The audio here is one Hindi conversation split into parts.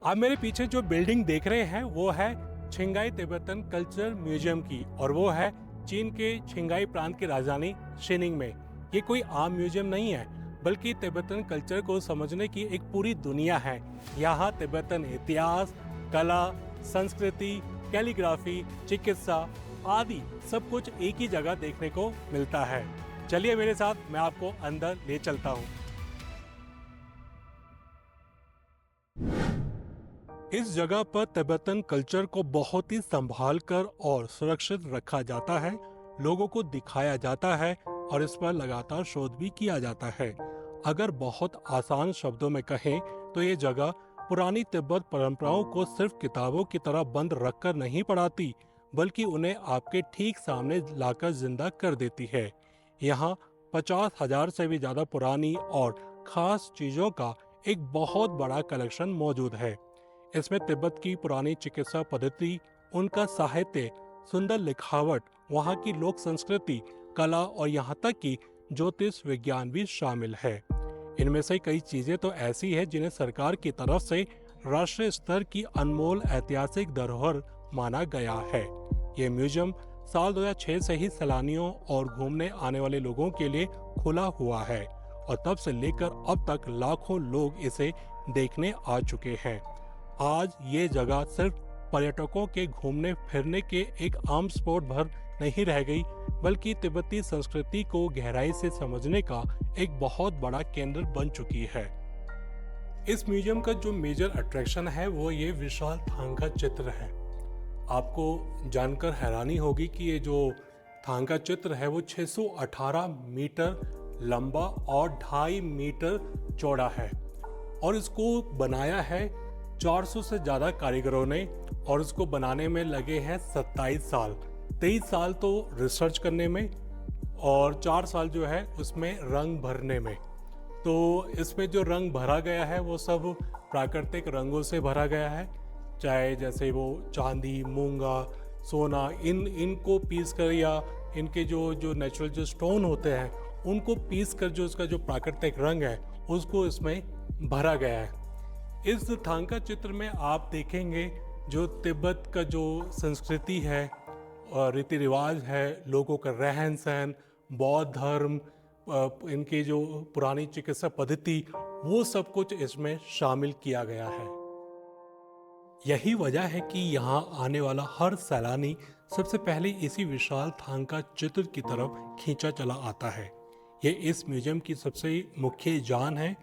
आप मेरे पीछे जो बिल्डिंग देख रहे हैं वो है छिंगाई तिब्बतन कल्चर म्यूजियम की, और वो है चीन के छिंगाई प्रांत की राजधानी शीनिंग में। ये कोई आम म्यूजियम नहीं है, बल्कि तिब्बतन कल्चर को समझने की एक पूरी दुनिया है। यहाँ तिब्बतन इतिहास, कला, संस्कृति, कैलीग्राफी, चिकित्सा आदि सब कुछ एक ही जगह देखने को मिलता है। चलिए मेरे साथ, मैं आपको अंदर ले चलता हूँ। इस जगह पर तिब्बतन कल्चर को बहुत ही संभाल कर और सुरक्षित रखा जाता है, लोगों को दिखाया जाता है और इस पर लगातार शोध भी किया जाता है। अगर बहुत आसान शब्दों में कहें तो ये जगह पुरानी तिब्बत परंपराओं को सिर्फ किताबों की तरह बंद रखकर नहीं पढ़ाती, बल्कि उन्हें आपके ठीक सामने लाकर जिंदा कर देती है। यहाँ 50,000 से भी ज्यादा पुरानी और खास चीजों का एक बहुत बड़ा कलेक्शन मौजूद है। इसमें तिब्बत की पुरानी चिकित्सा पद्धति, उनका साहित्य, सुंदर लिखावट, वहाँ की लोक संस्कृति, कला और यहाँ तक कि ज्योतिष विज्ञान भी शामिल है। इनमें से कई चीजें तो ऐसी है जिन्हें सरकार की तरफ से राष्ट्रीय स्तर की अनमोल ऐतिहासिक धरोहर माना गया है। ये म्यूजियम साल 2006 से ही सैलानियों और घूमने आने वाले लोगों के लिए खुला हुआ है, और तब से लेकर अब तक लाखों लोग इसे देखने आ चुके हैं। आज ये जगह सिर्फ पर्यटकों के घूमने फिरने के एक आम स्पॉट भर नहीं रह गई, बल्कि तिब्बती संस्कृति को गहराई से समझने का एक बहुत बड़ा केंद्र बन चुकी है। इस म्यूजियम का जो मेजर अट्रैक्शन है वो ये विशाल थांका चित्र है। आपको जानकर हैरानी होगी कि ये जो थांका चित्र है वो 618 मीटर लंबा और 2.5 मीटर चौड़ा है, और इसको बनाया है 400 से ज्यादा कारीगरों ने, और इसको बनाने में लगे हैं 27 साल। 23 साल तो रिसर्च करने में और 4 साल जो है उसमें रंग भरने में। तो इसमें जो रंग भरा गया है वो सब प्राकृतिक रंगों से भरा गया है, चाहे जैसे वो चांदी, मूंगा, सोना, इनको पीस कर, या इनके जो नेचुरल जो स्टोन होते हैं उनको पीस कर जो इसका जो प्राकृतिक रंग है उसको इसमें भरा गया है। इस थांका चित्र में आप देखेंगे जो तिब्बत का जो संस्कृति है और रीति रिवाज है, लोगों का रहन सहन, बौद्ध धर्म, इनकी जो पुरानी चिकित्सा पद्धति, वो सब कुछ इसमें शामिल किया गया है। यही वजह है कि यहाँ आने वाला हर सैलानी सबसे पहले इसी विशाल थांका चित्र की तरफ खींचा चला आता है। ये इस म्यूजियम की सबसे मुख्य जान है,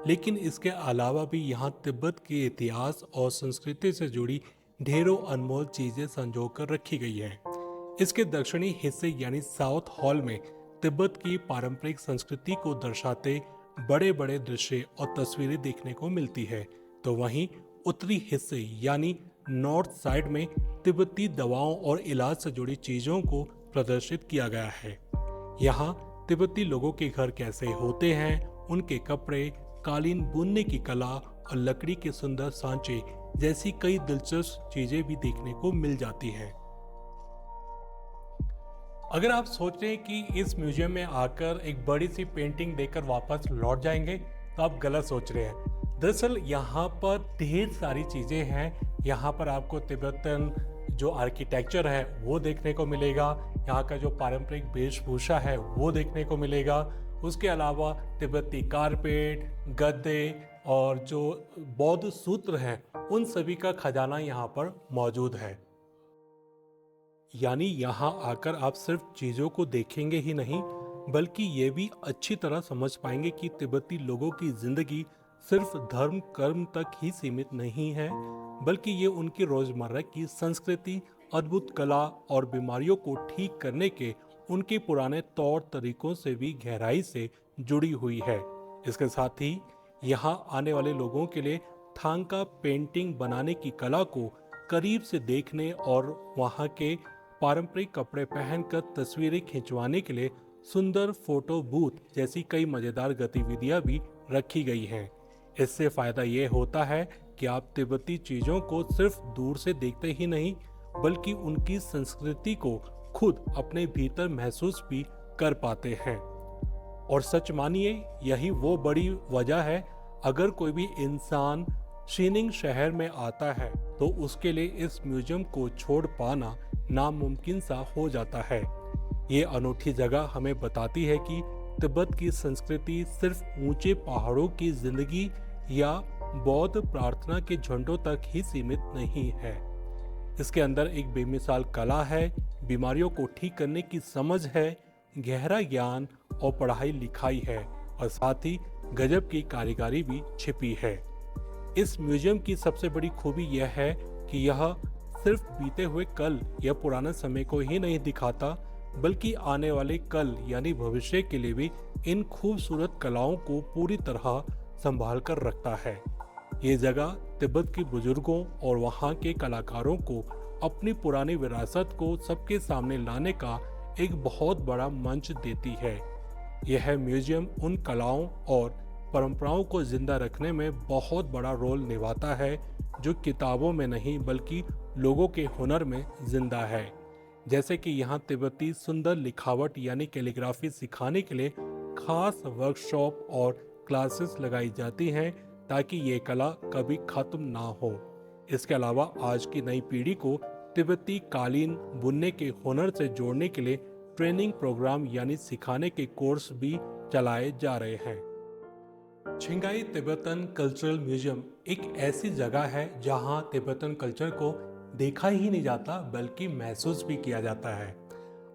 लेकिन इसके अलावा भी यहाँ तिब्बत के इतिहास और संस्कृति से जुड़ी ढेरों अनमोल चीजें संजो कर रखी गई हैं। इसके दक्षिणी हिस्से यानी साउथ हॉल में तिब्बत की पारंपरिक संस्कृति को दर्शाते बड़े बड़े दृश्य और तस्वीरें देखने को मिलती है, तो वहीं उत्तरी हिस्से यानी नॉर्थ साइड में तिब्बती दवाओं और इलाज से जुड़ी चीजों को प्रदर्शित किया गया है। यहाँ तिब्बती लोगों के घर कैसे होते हैं, उनके कपड़े, कालीन बुनने की कला और लकड़ी के सुंदर सांचे जैसी कई दिलचस्प चीजें भी देखने को मिल जाती हैं। अगर आप सोच रहे हैं कि इस म्यूजियम में आकर एक बड़ी सी पेंटिंग देखकर वापस लौट जाएंगे, तो आप गलत सोच रहे हैं। दरअसल यहाँ पर ढेर सारी चीजें हैं। यहाँ पर आपको तिब्बतन जो आर्किटेक्चर है वो देखने को मिलेगा, यहाँ का जो पारंपरिक वेशभूषा है वो देखने को मिलेगा। उसके अलावा तिब्बती कारपेट, गद्दे और जो बौद्ध सूत्र हैं उन सभी का खजाना यहाँ पर मौजूद है। यानी यहाँ आकर आप सिर्फ चीजों को देखेंगे ही नहीं, बल्कि ये भी अच्छी तरह समझ पाएंगे कि तिब्बती लोगों की जिंदगी सिर्फ धर्म कर्म तक ही सीमित नहीं है, बल्कि ये उनकी रोजमर्रा की संस्कृति, अद्भुत कला और बीमारियों को ठीक करने के उनके पुराने तौर तरीकों से भी गहराई से जुड़ी हुई है। इसके साथ ही यहाँ आने वाले लोगों के लिए थांका पेंटिंग बनाने की कला को करीब से देखने और वहाँ के पारंपरिक कपड़े पहनकर तस्वीरें खिंचवाने के लिए सुंदर फोटो बूथ जैसी कई मजेदार गतिविधियां भी रखी गई हैं। इससे फायदा ये होता है कि आप तिब्बती चीजों को सिर्फ दूर से देखते ही नहीं, बल्कि उनकी संस्कृति को खुद अपने भीतर महसूस भी कर पाते हैं। और सच मानिए, यही वो बड़ी वजह है, अगर कोई भी इंसान शीनिंग शहर में आता है तो उसके लिए इस म्यूजियम को छोड़ पाना नामुमकिन सा हो जाता है। ये अनूठी जगह हमें बताती है कि तिब्बत की संस्कृति सिर्फ ऊंचे पहाड़ों की जिंदगी या बौद्ध प्रार्थना के झंडों तक ही सीमित नहीं है। इसके अंदर एक बेमिसाल कला है, बीमारियों को ठीक करने की समझ है, गहरा ज्ञान और पढ़ाई लिखाई है और साथ ही गजब की कारीगरी भी छिपी है। इस म्यूजियम की सबसे बड़ी खूबी यह है कि यह सिर्फ बीते हुए कल या पुराने समय को ही नहीं दिखाता, बल्कि आने वाले कल यानी भविष्य के लिए भी इन खूबसूरत कलाओं को पूरी तरह संभाल कर रखता है। ये जगह तिब्बत के बुजुर्गों और वहाँ के कलाकारों को अपनी पुरानी विरासत को सबके सामने लाने का एक बहुत बड़ा मंच देती है। यह म्यूजियम उन कलाओं और परंपराओं को जिंदा रखने में बहुत बड़ा रोल निभाता है जो किताबों में नहीं बल्कि लोगों के हुनर में जिंदा है। जैसे कि यहाँ तिब्बती सुंदर लिखावट यानी कैलीग्राफी सिखाने के लिए खास वर्कशॉप और क्लासेस लगाई जाती हैं ताकि ये कला कभी खत्म ना हो। इसके अलावा आज की नई पीढ़ी को तिब्बती कालीन बुनने के हुनर से जोड़ने के लिए ट्रेनिंग प्रोग्राम यानी सिखाने के कोर्स भी चलाए जा रहे हैं। छिंगाई तिब्बतन कल्चरल म्यूजियम एक ऐसी जगह है जहां तिब्बतन कल्चर को देखा ही नहीं जाता बल्कि महसूस भी किया जाता है।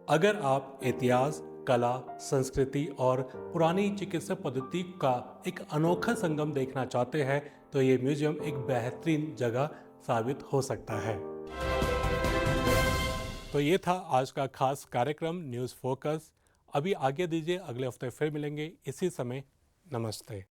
अगर आप इतिहास, कला, संस्कृति और पुरानी चिकित्सा पद्धति का एक अनोखा संगम देखना चाहते हैं तो ये म्यूजियम एक बेहतरीन जगह साबित हो सकता है। तो ये था आज का खास कार्यक्रम न्यूज़ फोकस। अभी आगे दीजिए, अगले हफ्ते फिर मिलेंगे इसी समय। नमस्ते।